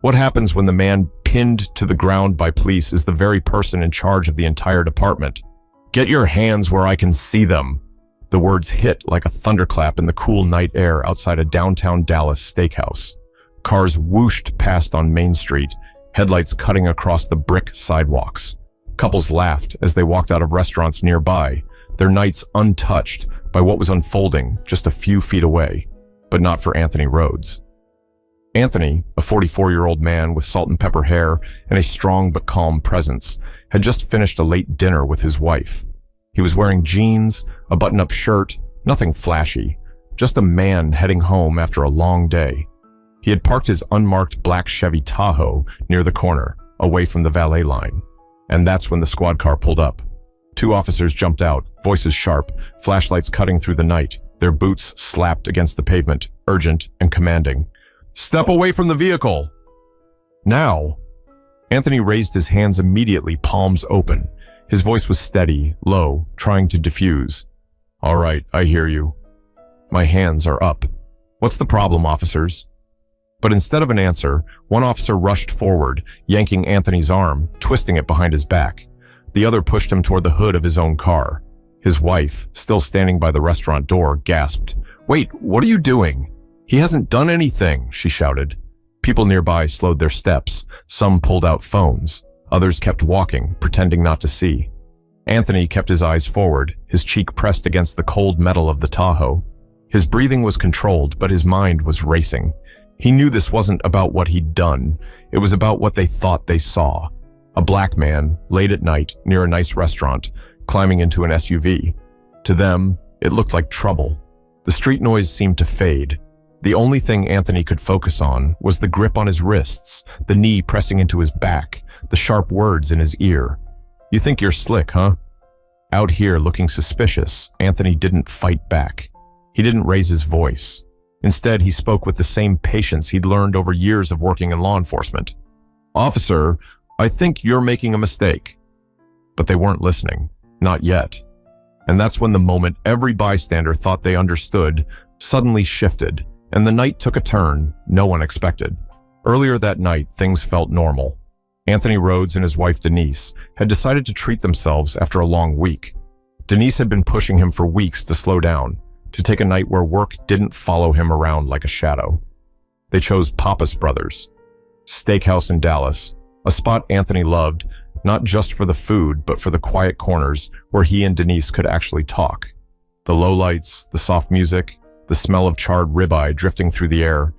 What happens when the man pinned to the ground by police is the very person in charge of the entire department? Get your hands where I can see them. The words hit like a thunderclap in the cool night air outside a downtown Dallas steakhouse. Cars whooshed past on Main Street, headlights cutting across the brick sidewalks. Couples laughed as they walked out of restaurants nearby, their nights untouched by what was unfolding just a few feet away, but not for Anthony Rhodes. Anthony, a 44-year-old man with salt and pepper hair and a strong but calm presence, had just finished a late dinner with his wife. He was wearing jeans, a button-up shirt, nothing flashy, just a man heading home after a long day. He had parked his unmarked black Chevy Tahoe near the corner, away from the valet line. And that's when the squad car pulled up. 2 officers jumped out, voices sharp, flashlights cutting through the night, their boots slapped against the pavement, urgent and commanding. "Step away from the vehicle!" "Now!" Anthony raised his hands immediately, palms open. His voice was steady, low, trying to diffuse. "All right, I hear you. My hands are up. What's the problem, officers?" But instead of an answer, one officer rushed forward, yanking Anthony's arm, twisting it behind his back. The other pushed him toward the hood of his own car. His wife, still standing by the restaurant door, gasped. "Wait, what are you doing? He hasn't done anything," she shouted. People nearby slowed their steps. Some pulled out phones. Others kept walking, pretending not to see. Anthony kept his eyes forward, his cheek pressed against the cold metal of the Tahoe. His breathing was controlled, but his mind was racing. He knew this wasn't about what he'd done. It was about what they thought they saw. A black man, late at night, near a nice restaurant, climbing into an SUV. To them, it looked like trouble. The street noise seemed to fade. The only thing Anthony could focus on was the grip on his wrists, the knee pressing into his back, the sharp words in his ear. "You think you're slick, huh?" Out here looking suspicious, Anthony didn't fight back. He didn't raise his voice. Instead, he spoke with the same patience he'd learned over years of working in law enforcement. "Officer, I think you're making a mistake." But they weren't listening. Not yet. And that's when the moment every bystander thought they understood suddenly shifted, and the night took a turn no one expected. Earlier that night, things felt normal. Anthony Rhodes and his wife Denise had decided to treat themselves after a long week. Denise had been pushing him for weeks to slow down, to take a night where work didn't follow him around like a shadow. They chose Pappas Brothers, steakhouse in Dallas, a spot Anthony loved, not just for the food, but for the quiet corners where he and Denise could actually talk. The low lights, the soft music, the smell of charred ribeye drifting through the air.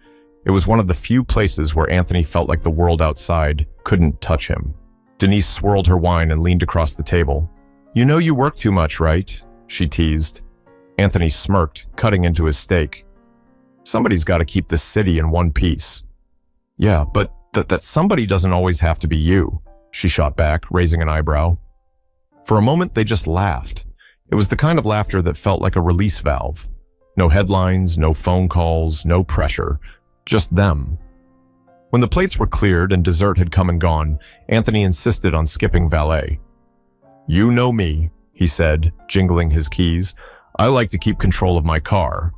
It was one of the few places where Anthony felt like the world outside couldn't touch him. Denise swirled her wine and leaned across the table. "You know you work too much, right?" she teased. Anthony smirked, cutting into his steak. "Somebody's got to keep this city in one piece." "Yeah, but that somebody doesn't always have to be you," she shot back, raising an eyebrow. For a moment, they just laughed. It was the kind of laughter that felt like a release valve. No headlines, no phone calls, no pressure. Just them. When the plates were cleared and dessert had come and gone, Anthony insisted on skipping valet. "You know me," he said, jingling his keys. "I like to keep control of my car."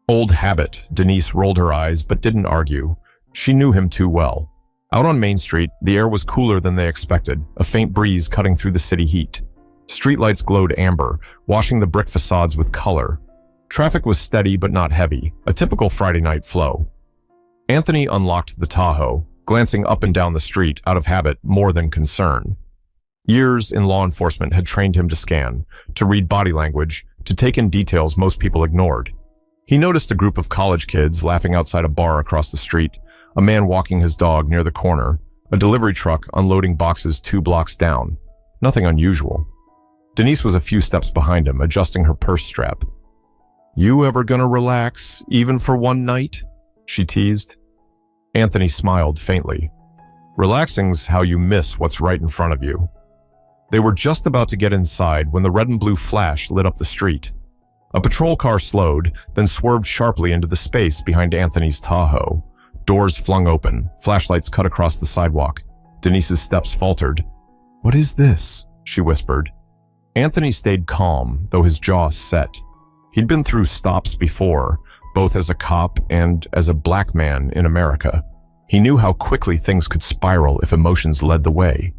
Old habit, Denise rolled her eyes but didn't argue. She knew him too well. Out on Main Street, the air was cooler than they expected, a faint breeze cutting through the city heat. Streetlights glowed amber, washing the brick facades with color. Traffic was steady but not heavy, a typical Friday night flow. Anthony unlocked the Tahoe, glancing up and down the street out of habit more than concern. Years in law enforcement had trained him to scan, to read body language, to take in details most people ignored. He noticed a group of college kids laughing outside a bar across the street, a man walking his dog near the corner, a delivery truck unloading boxes 2 blocks down. Nothing unusual. Denise was a few steps behind him, adjusting her purse strap. "You ever gonna relax, even for one night?" she teased. Anthony smiled faintly. "Relaxing's how you miss what's right in front of you." They were just about to get inside when the red and blue flash lit up the street. A patrol car slowed, then swerved sharply into the space behind Anthony's Tahoe. Doors flung open, flashlights cut across the sidewalk. Denise's steps faltered. "What is this?" she whispered. Anthony stayed calm, though his jaw set. He'd been through stops before, both as a cop and as a black man in America. He knew how quickly things could spiral if emotions led the way.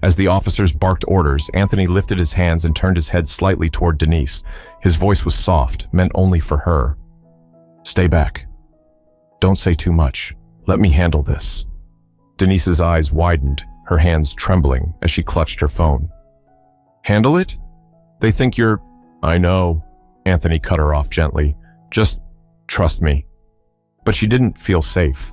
As the officers barked orders, Anthony lifted his hands and turned his head slightly toward Denise. His voice was soft, meant only for her. "Stay back. Don't say too much. Let me handle this." Denise's eyes widened, her hands trembling as she clutched her phone. "Handle it? They think you're—" "I know," Anthony cut her off gently. "Just trust me." But she didn't feel safe.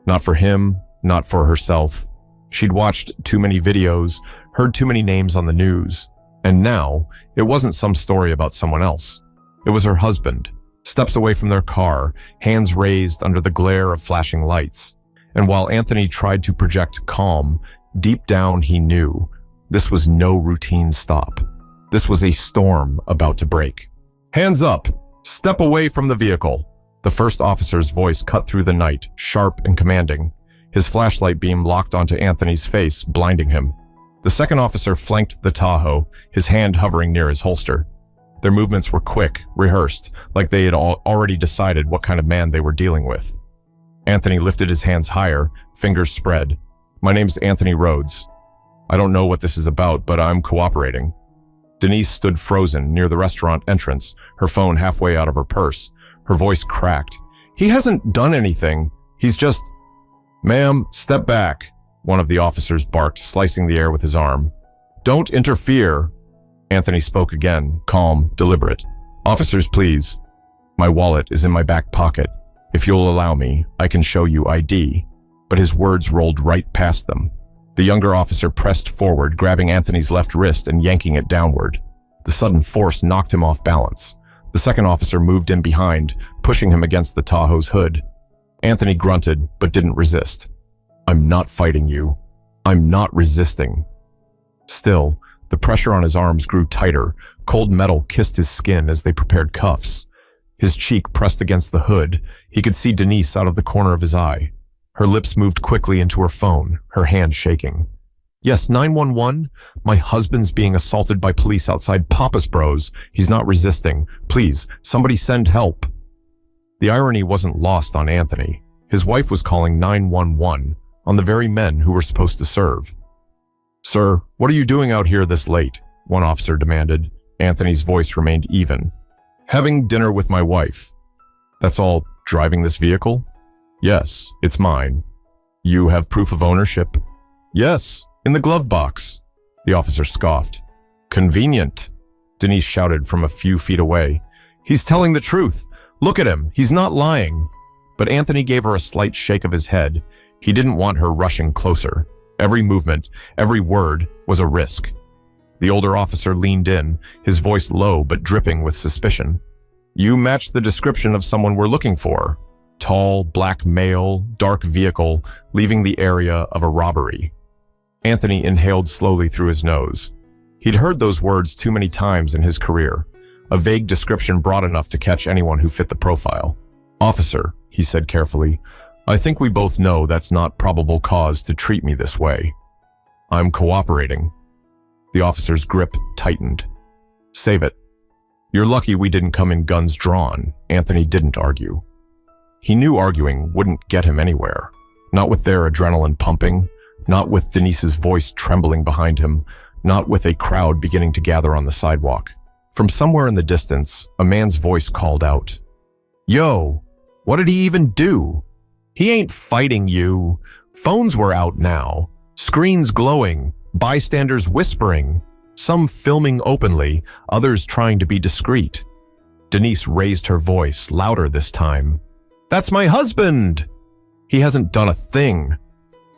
Not for him, not for herself. She'd watched too many videos, heard too many names on the news, and now it wasn't some story about someone else. It was her husband, steps away from their car, hands raised under the glare of flashing lights. And while Anthony tried to project calm, deep down he knew this was no routine stop. This was a storm about to break. "Hands up! Step away from the vehicle!" The first officer's voice cut through the night, sharp and commanding. His flashlight beam locked onto Anthony's face, blinding him. The second officer flanked the Tahoe, his hand hovering near his holster. Their movements were quick, rehearsed, like they had already decided what kind of man they were dealing with. Anthony lifted his hands higher, fingers spread. "My name's Anthony Rhodes. I don't know what this is about, but I'm cooperating." Denise stood frozen near the restaurant entrance, her phone halfway out of her purse. Her voice cracked. "He hasn't done anything. He's just—" "Ma'am, step back," one of the officers barked, slicing the air with his arm. "Don't interfere." Anthony spoke again, calm, deliberate. "Officers, please. My wallet is in my back pocket. If you'll allow me, I can show you ID." But his words rolled right past them. The younger officer pressed forward, grabbing Anthony's left wrist and yanking it downward. The sudden force knocked him off balance. The second officer moved in behind, pushing him against the Tahoe's hood. Anthony grunted, but didn't resist. "I'm not fighting you. I'm not resisting." Still, the pressure on his arms grew tighter. Cold metal kissed his skin as they prepared cuffs. His cheek pressed against the hood. He could see Denise out of the corner of his eye. Her lips moved quickly into her phone, her hand shaking. "Yes, 911? My husband's being assaulted by police outside Papa's Bros. He's not resisting. Please, somebody send help." The irony wasn't lost on Anthony. His wife was calling 911 on the very men who were supposed to serve. "Sir, what are you doing out here this late?" one officer demanded. Anthony's voice remained even. "Having dinner with my wife." "That's all? Driving this vehicle?" "Yes, it's mine." "You have proof of ownership?" "Yes, in the glove box." The officer scoffed. "Convenient," Denise shouted from a few feet away. "He's telling the truth. Look at him, he's not lying." But Anthony gave her a slight shake of his head. He didn't want her rushing closer. Every movement, every word was a risk. The older officer leaned in, his voice low but dripping with suspicion. "You match the description of someone we're looking for. Tall, black male, dark vehicle, leaving the area of a robbery." Anthony inhaled slowly through his nose. He'd heard those words too many times in his career, a vague description broad enough to catch anyone who fit the profile. "Officer," he said carefully, "I think we both know that's not probable cause to treat me this way. I'm cooperating." The officer's grip tightened. "Save it. You're lucky we didn't come in guns drawn." Anthony didn't argue. He knew arguing wouldn't get him anywhere. Not with their adrenaline pumping, not with Denise's voice trembling behind him, not with a crowd beginning to gather on the sidewalk. From somewhere in the distance, a man's voice called out, "Yo, what did he even do? He ain't fighting you." Phones were out now, screens glowing, bystanders whispering, some filming openly, others trying to be discreet. Denise raised her voice, louder this time. "That's my husband!" "He hasn't done a thing."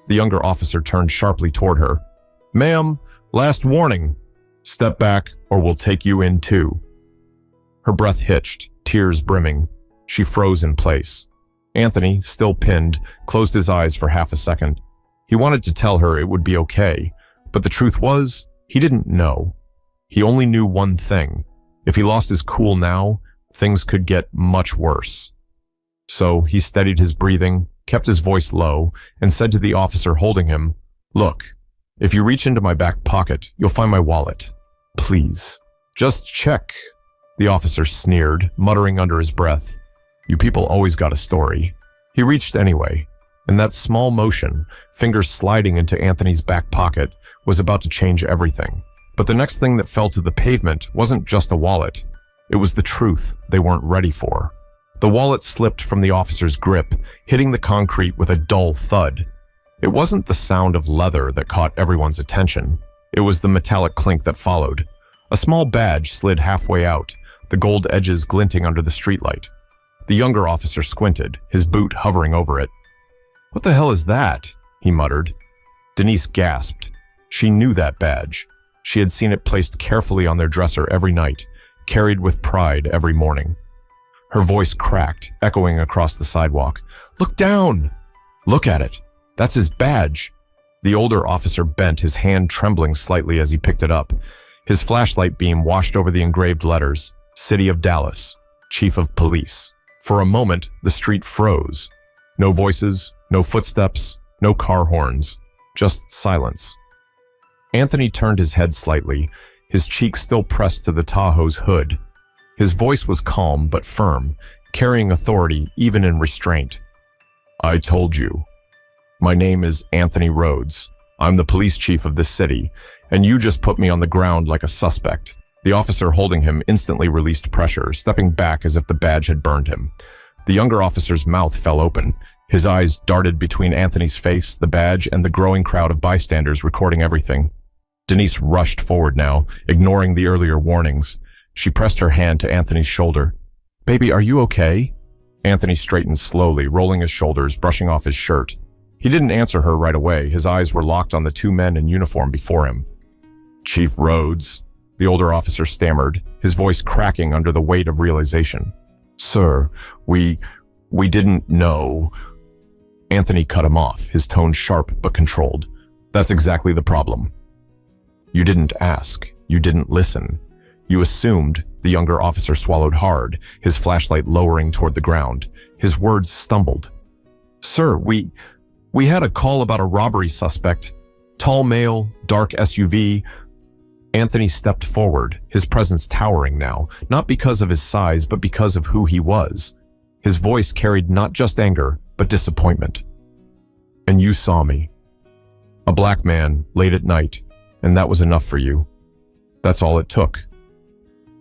The younger officer turned sharply toward her. "Ma'am, last warning. Step back or we'll take you in too." Her breath hitched, tears brimming. She froze in place. Anthony, still pinned, closed his eyes for half a second. He wanted to tell her it would be okay, but the truth was, he didn't know. He only knew one thing. If he lost his cool now, things could get much worse. So he steadied his breathing, kept his voice low, and said to the officer holding him, "Look, if you reach into my back pocket, you'll find my wallet. Please, just check." The officer sneered, muttering under his breath, "You people always got a story." He reached anyway. And that small motion, fingers sliding into Anthony's back pocket, was about to change everything. But the next thing that fell to the pavement wasn't just a wallet. It was the truth they weren't ready for. The wallet slipped from the officer's grip, hitting the concrete with a dull thud. It wasn't the sound of leather that caught everyone's attention. It was the metallic clink that followed. A small badge slid halfway out, the gold edges glinting under the streetlight. The younger officer squinted, his boot hovering over it. "What the hell is that?" he muttered. Denise gasped. She knew that badge. She had seen it placed carefully on their dresser every night, carried with pride every morning. Her voice cracked, echoing across the sidewalk. "Look down! Look at it! That's his badge!" The older officer bent, his hand trembling slightly as he picked it up. His flashlight beam washed over the engraved letters, City of Dallas, Chief of Police. For a moment, the street froze. No voices, no footsteps, no car horns, just silence. Anthony turned his head slightly, his cheek still pressed to the Tahoe's hood. His voice was calm but firm, carrying authority even in restraint. "I told you. My name is Anthony Rhodes. I'm the police chief of this city, and you just put me on the ground like a suspect." The officer holding him instantly released pressure, stepping back as if the badge had burned him. The younger officer's mouth fell open. His eyes darted between Anthony's face, the badge, and the growing crowd of bystanders recording everything. Denise rushed forward now, ignoring the earlier warnings. She pressed her hand to Anthony's shoulder. "Baby, are you okay?" Anthony straightened slowly, rolling his shoulders, brushing off his shirt. He didn't answer her right away. His eyes were locked on the two men in uniform before him. "Chief Rhodes," the older officer stammered, his voice cracking under the weight of realization. "Sir, we didn't know." Anthony cut him off, his tone sharp but controlled. "That's exactly the problem. You didn't ask. You didn't listen. You assumed." The younger officer swallowed hard, his flashlight lowering toward the ground. His words stumbled. "Sir, we had a call about a robbery suspect. Tall male, dark SUV. Anthony stepped forward, his presence towering now, not because of his size, but because of who he was. His voice carried not just anger, but disappointment. "And you saw me. A black man, late at night, and that was enough for you. That's all it took."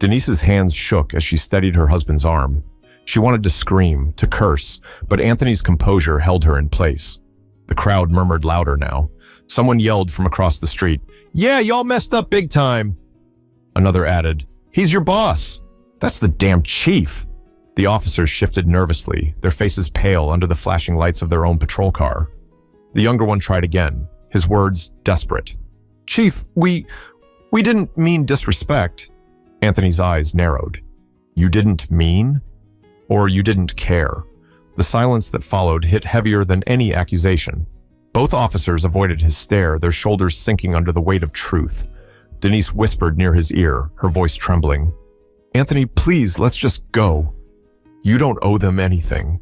Denise's hands shook as she steadied her husband's arm. She wanted to scream, to curse, but Anthony's composure held her in place. The crowd murmured louder now. Someone yelled from across the street, "Yeah, y'all messed up big time." Another added, "He's your boss." "That's the damn chief." The officers shifted nervously, their faces pale under the flashing lights of their own patrol car. The younger one tried again, his words desperate. "Chief, we didn't mean disrespect." Anthony's eyes narrowed. "You didn't mean? Or you didn't care?" The silence that followed hit heavier than any accusation. Both officers avoided his stare, their shoulders sinking under the weight of truth. Denise whispered near his ear, her voice trembling. "Anthony, please, let's just go. You don't owe them anything."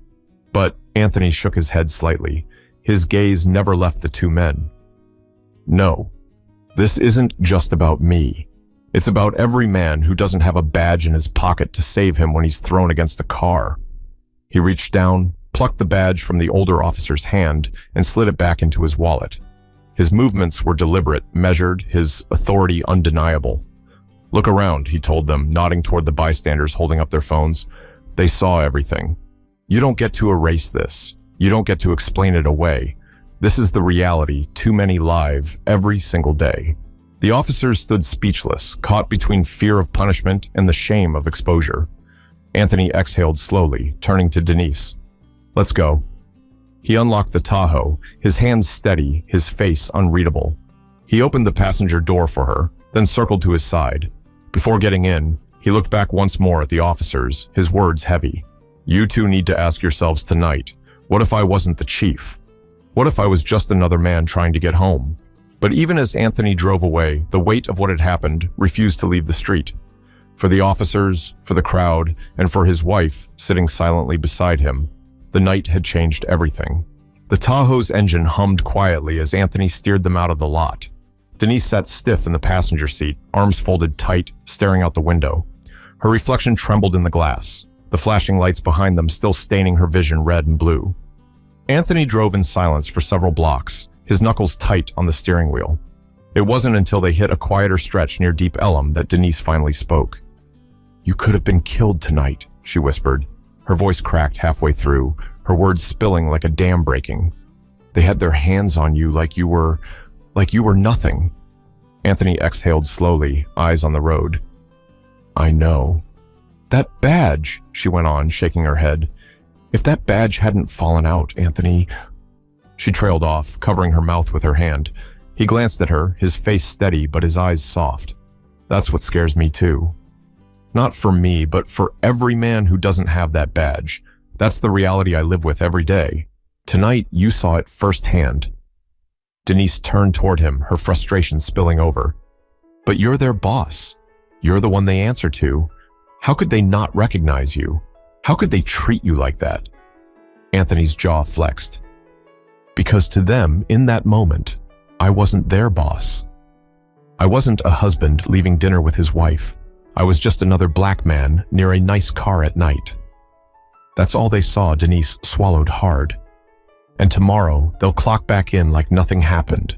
But Anthony shook his head slightly. His gaze never left the two men. "No, this isn't just about me. It's about every man who doesn't have a badge in his pocket to save him when he's thrown against a car." He reached down, plucked the badge from the older officer's hand, and slid it back into his wallet. His movements were deliberate, measured, his authority undeniable. "Look around," he told them, nodding toward the bystanders holding up their phones. "They saw everything. You don't get to erase this. You don't get to explain it away. This is the reality too many live every single day." The officers stood speechless, caught between fear of punishment and the shame of exposure. Anthony exhaled slowly, turning to Denise. "Let's go." He unlocked the Tahoe, his hands steady, his face unreadable. He opened the passenger door for her, then circled to his side. Before getting in, he looked back once more at the officers, his words heavy. "You two need to ask yourselves tonight, what if I wasn't the chief? What if I was just another man trying to get home?" But even as Anthony drove away, the weight of what had happened refused to leave the street. For the officers, for the crowd, and for his wife, sitting silently beside him, the night had changed everything. The Tahoe's engine hummed quietly as Anthony steered them out of the lot. Denise sat stiff in the passenger seat, arms folded tight, staring out the window. Her reflection trembled in the glass, the flashing lights behind them still staining her vision red and blue. Anthony drove in silence for several blocks, his knuckles tight on the steering wheel. It wasn't until they hit a quieter stretch near Deep Ellum that Denise finally spoke. "You could have been killed tonight," she whispered. Her voice cracked halfway through, her words spilling like a dam breaking. "They had their hands on you like you were nothing." Anthony exhaled slowly, eyes on the road. "I know." "That badge," she went on, shaking her head. "If that badge hadn't fallen out, Anthony—" She trailed off, covering her mouth with her hand. He glanced at her, his face steady but his eyes soft. "That's what scares me too. Not for me, but for every man who doesn't have that badge. That's the reality I live with every day. Tonight, you saw it firsthand." Denise turned toward him, her frustration spilling over. "But you're their boss. You're the one they answer to. How could they not recognize you? How could they treat you like that?" Anthony's jaw flexed. "Because to them, in that moment, I wasn't their boss. I wasn't a husband leaving dinner with his wife. I was just another black man near a nice car at night." That's all they saw. Denise swallowed hard. "And tomorrow, they'll clock back in like nothing happened."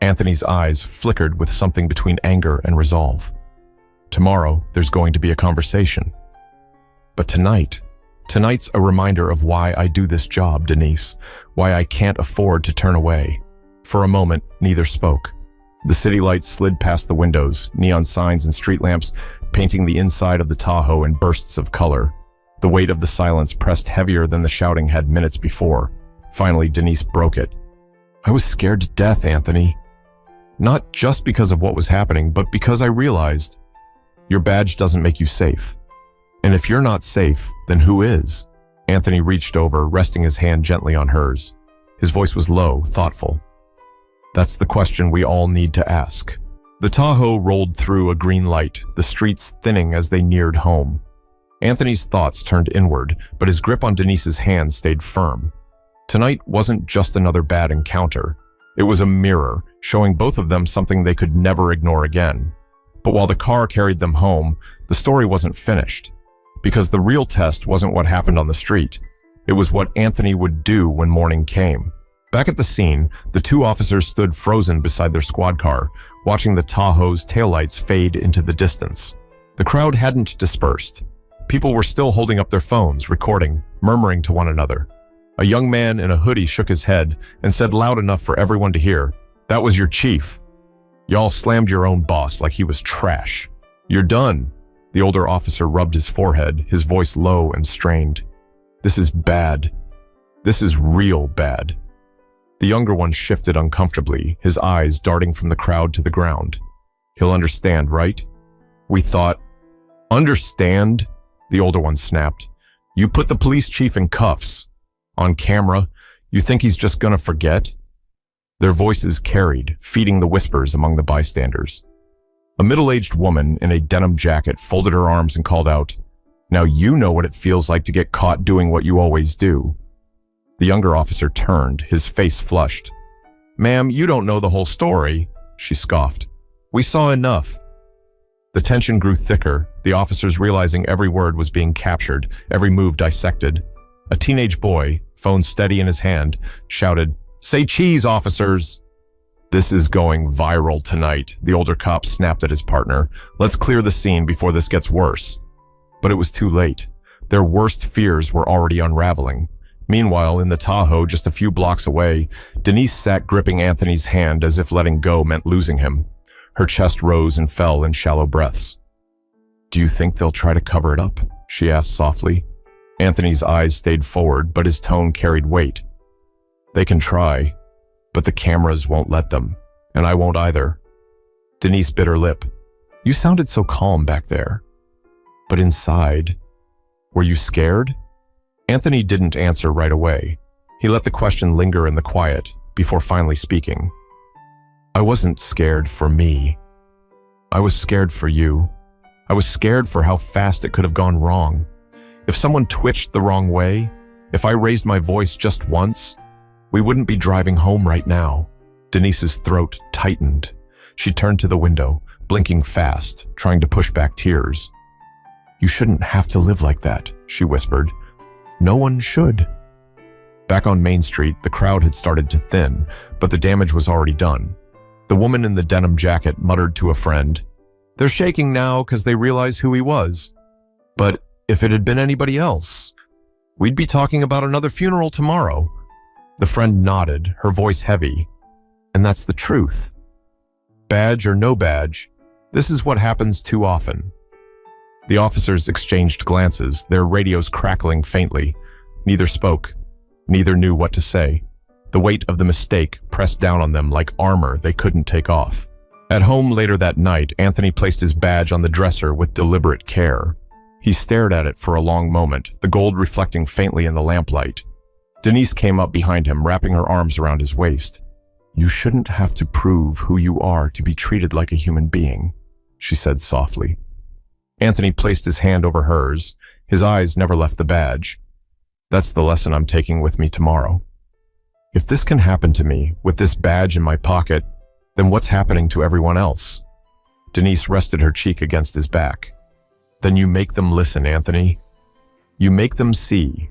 Anthony's eyes flickered with something between anger and resolve. "Tomorrow, there's going to be a conversation. But tonight's a reminder of why I do this job, Denise, why I can't afford to turn away." For a moment, neither spoke. The city lights slid past the windows, neon signs and street lamps painting the inside of the Tahoe in bursts of color. The weight of the silence pressed heavier than the shouting had minutes before. Finally, Denise broke it. "I was scared to death, Anthony. Not just because of what was happening, but because I realized your badge doesn't make you safe. And if you're not safe, then who is?" Anthony reached over, resting his hand gently on hers. His voice was low, thoughtful. "That's the question we all need to ask." The Tahoe rolled through a green light, the streets thinning as they neared home. Anthony's thoughts turned inward, but his grip on Denise's hand stayed firm. Tonight wasn't just another bad encounter. It was a mirror, showing both of them something they could never ignore again. But while the car carried them home, the story wasn't finished. Because the real test wasn't what happened on the street. It was what Anthony would do when morning came. Back at the scene, the two officers stood frozen beside their squad car, watching the Tahoe's taillights fade into the distance. The crowd hadn't dispersed. People were still holding up their phones, recording, murmuring to one another. A young man in a hoodie shook his head and said loud enough for everyone to hear, "That was your chief. Y'all slammed your own boss like he was trash. You're done." The older officer rubbed his forehead, his voice low and strained. "This is bad. This is real bad." The younger one shifted uncomfortably, his eyes darting from the crowd to the ground. "He'll understand, right? We thought—" "Understand?" The older one snapped. "You put the police chief in cuffs. On camera. You think he's just gonna forget?" Their voices carried, feeding the whispers among the bystanders. A middle-aged woman in a denim jacket folded her arms and called out, "Now you know what it feels like to get caught doing what you always do." The younger officer turned, his face flushed. "Ma'am, you don't know the whole story," she scoffed. "We saw enough." The tension grew thicker, the officers realizing every word was being captured, every move dissected. A teenage boy, phone steady in his hand, shouted, "Say cheese, officers!" "This is going viral tonight," the older cop snapped at his partner. "Let's clear the scene before this gets worse." But it was too late. Their worst fears were already unraveling. Meanwhile, in the Tahoe just a few blocks away, Denise sat gripping Anthony's hand as if letting go meant losing him. Her chest rose and fell in shallow breaths. "Do you think they'll try to cover it up?" she asked softly. Anthony's eyes stayed forward, but his tone carried weight. "They can try, but the cameras won't let them, and I won't either." Denise bit her lip. "You sounded so calm back there. But inside, were you scared?" Anthony didn't answer right away. He let the question linger in the quiet before finally speaking. "I wasn't scared for me. I was scared for you. I was scared for how fast it could have gone wrong. If someone twitched the wrong way, if I raised my voice just once, we wouldn't be driving home right now." Denise's throat tightened. She turned to the window, blinking fast, trying to push back tears. "You shouldn't have to live like that," she whispered. "No one should." Back on Main Street, the crowd had started to thin, but the damage was already done. The woman in the denim jacket muttered to a friend, "They're shaking now because they realize who he was. But if it had been anybody else, we'd be talking about another funeral tomorrow." The friend nodded, her voice heavy. And that's the truth. Badge or no badge, this is what happens too often. The officers exchanged glances, their radios crackling faintly. Neither spoke. Neither knew what to say. The weight of the mistake pressed down on them like armor they couldn't take off. At home later that night, Anthony placed his badge on the dresser with deliberate care. He stared at it for a long moment, the gold reflecting faintly in the lamplight. Denise came up behind him, wrapping her arms around his waist. "You shouldn't have to prove who you are to be treated like a human being," she said softly. Anthony placed his hand over hers. His eyes never left the badge. "That's the lesson I'm taking with me tomorrow. If this can happen to me with this badge in my pocket, then what's happening to everyone else?" Denise rested her cheek against his back. "Then you make them listen, Anthony. You make them see."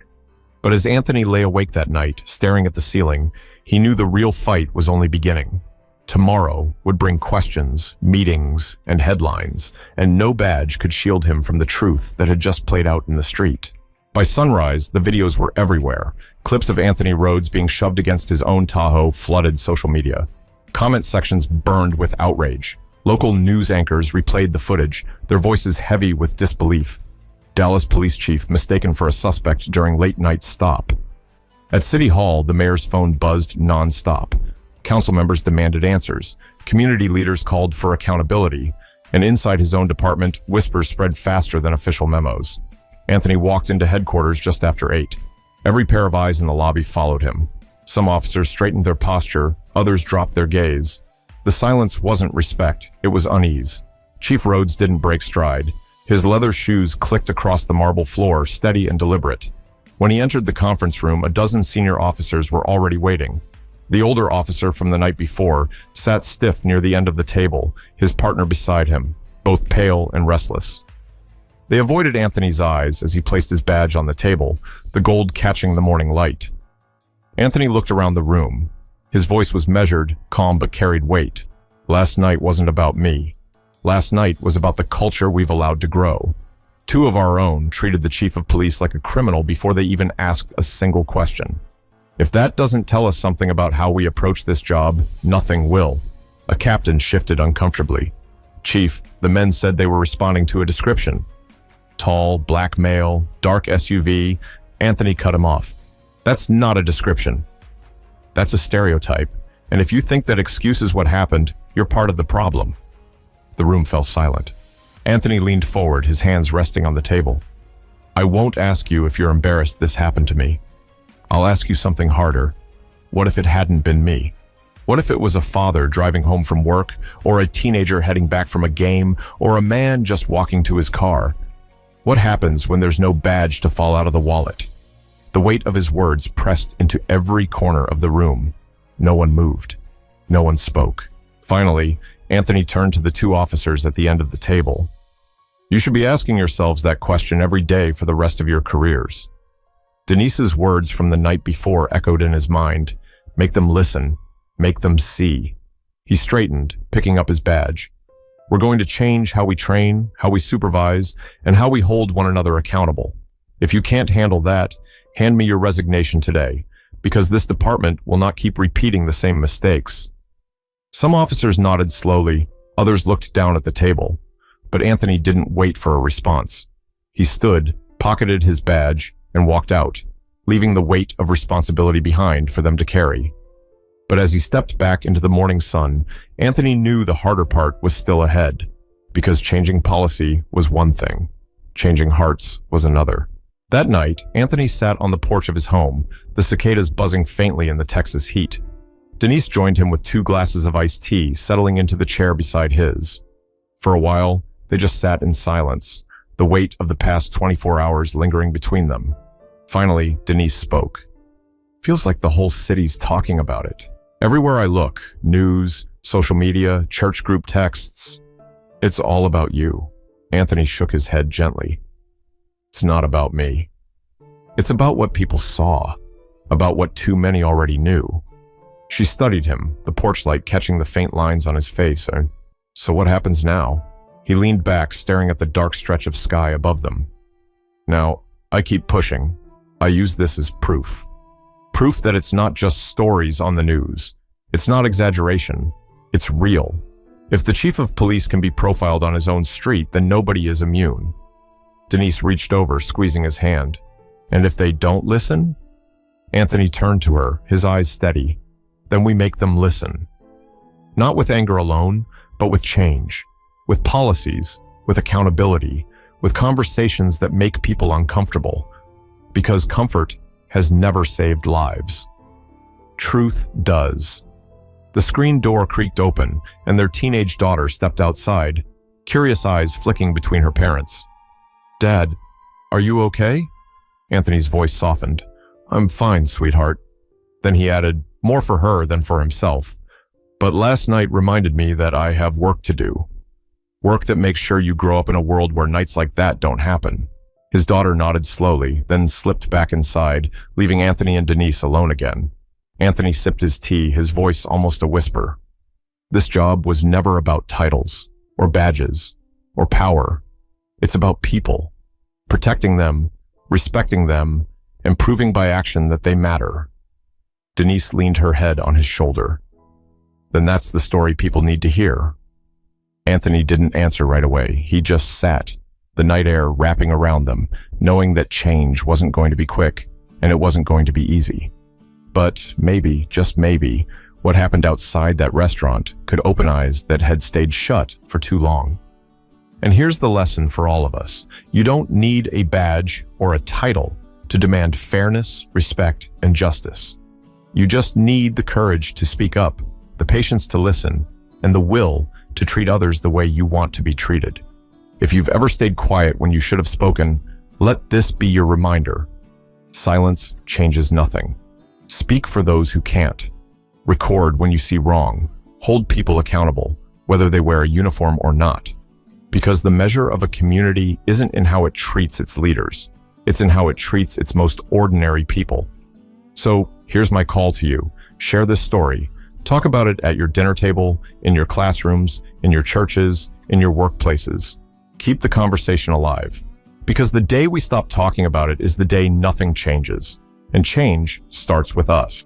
But as Anthony lay awake that night, staring at the ceiling, he knew the real fight was only beginning. Tomorrow would bring questions, meetings, and headlines, and no badge could shield him from the truth that had just played out in the street. By sunrise, the videos were everywhere. Clips of Anthony Rhodes being shoved against his own Tahoe flooded social media. Comment sections burned with outrage. Local news anchors replayed the footage, their voices heavy with disbelief. Dallas police chief mistaken for a suspect during late-night stop. At City Hall, the mayor's phone buzzed non-stop. Council members demanded answers. Community leaders called for accountability. And inside his own department, whispers spread faster than official memos. Anthony walked into headquarters just after 8. Every pair of eyes in the lobby followed him. Some officers straightened their posture, others dropped their gaze. The silence wasn't respect, it was unease. Chief Rhodes didn't break stride. His leather shoes clicked across the marble floor, steady and deliberate. When he entered the conference room, a dozen senior officers were already waiting. The older officer from the night before sat stiff near the end of the table, his partner beside him, both pale and restless. They avoided Anthony's eyes as he placed his badge on the table, the gold catching the morning light. Anthony looked around the room. His voice was measured, calm, but carried weight. "Last night wasn't about me. Last night was about the culture we've allowed to grow. 2 of our own treated the chief of police like a criminal before they even asked a single question. If that doesn't tell us something about how we approach this job, nothing will." A captain shifted uncomfortably. "Chief, the men said they were responding to a description." Tall, black male, dark SUV. Anthony cut him off. "That's not a description. That's a stereotype. And if you think that excuses what happened, you're part of the problem." The room fell silent. Anthony leaned forward, his hands resting on the table. "I won't ask you if you're embarrassed this happened to me. I'll ask you something harder. What if it hadn't been me? What if it was a father driving home from work, or a teenager heading back from a game, or a man just walking to his car? What happens when there's no badge to fall out of the wallet?" The weight of his words pressed into every corner of the room. No one moved. No one spoke. Finally, Anthony turned to the 2 officers at the end of the table. "You should be asking yourselves that question every day for the rest of your careers." Denise's words from the night before echoed in his mind. Make them listen. Make them see. He straightened, picking up his badge. "We're going to change how we train, how we supervise, and how we hold one another accountable. If you can't handle that, hand me your resignation today, because this department will not keep repeating the same mistakes." Some officers nodded slowly, others looked down at the table, but Anthony didn't wait for a response. He stood, pocketed his badge, and walked out, leaving the weight of responsibility behind for them to carry. But as he stepped back into the morning sun, Anthony knew the harder part was still ahead, because changing policy was one thing, changing hearts was another. That night, Anthony sat on the porch of his home, the cicadas buzzing faintly in the Texas heat. Denise joined him with 2 glasses of iced tea, settling into the chair beside his. For a while, they just sat in silence, the weight of the past 24 hours lingering between them. Finally, Denise spoke. "Feels like the whole city's talking about it. Everywhere I look, news, social media, church group texts. It's all about you." Anthony shook his head gently. "It's not about me. It's about what people saw. about what too many already knew. She studied him, the porch light catching the faint lines on his face. So what happens now? He leaned back, staring at the dark stretch of sky above them. Now, I keep pushing. I use this as proof. Proof that it's not just stories on the news. It's not exaggeration. It's real. If the chief of police can be profiled on his own street, then nobody is immune. Denise reached over, squeezing his hand. And if they don't listen? Anthony turned to her, his eyes steady. Then we make them listen. Not with anger alone, but with change, with policies, with accountability, with conversations that make people uncomfortable. Because comfort has never saved lives. Truth does. The screen door creaked open, and their teenage daughter stepped outside, curious eyes flicking between her parents. "Dad, are you okay?" Anthony's voice softened. "I'm fine, sweetheart." Then he added, more for her than for himself. "But last night reminded me that I have work to do. Work that makes sure you grow up in a world where nights like that don't happen." His daughter nodded slowly, then slipped back inside, leaving Anthony and Denise alone again. Anthony sipped his tea, his voice almost a whisper. This job was never about titles, or badges, or power. It's about people, protecting them, respecting them, and proving by action that they matter. Denise leaned her head on his shoulder. "Then that's the story people need to hear." Anthony didn't answer right away. He just sat, the night air wrapping around them, knowing that change wasn't going to be quick, and it wasn't going to be easy. But maybe, just maybe, what happened outside that restaurant could open eyes that had stayed shut for too long. And here's the lesson for all of us. You don't need a badge or a title to demand fairness, respect, and justice. You just need the courage to speak up, the patience to listen, and the will to treat others the way you want to be treated. If you've ever stayed quiet when you should have spoken, let this be your reminder. Silence changes nothing. Speak for those who can't. Record when you see wrong. Hold people accountable, whether they wear a uniform or not. Because the measure of a community isn't in how it treats its leaders. It's in how it treats its most ordinary people. So here's my call to you. Share this story. Talk about it at your dinner table, in your classrooms, in your churches, in your workplaces. Keep the conversation alive. Because the day we stop talking about it is the day nothing changes. And change starts with us.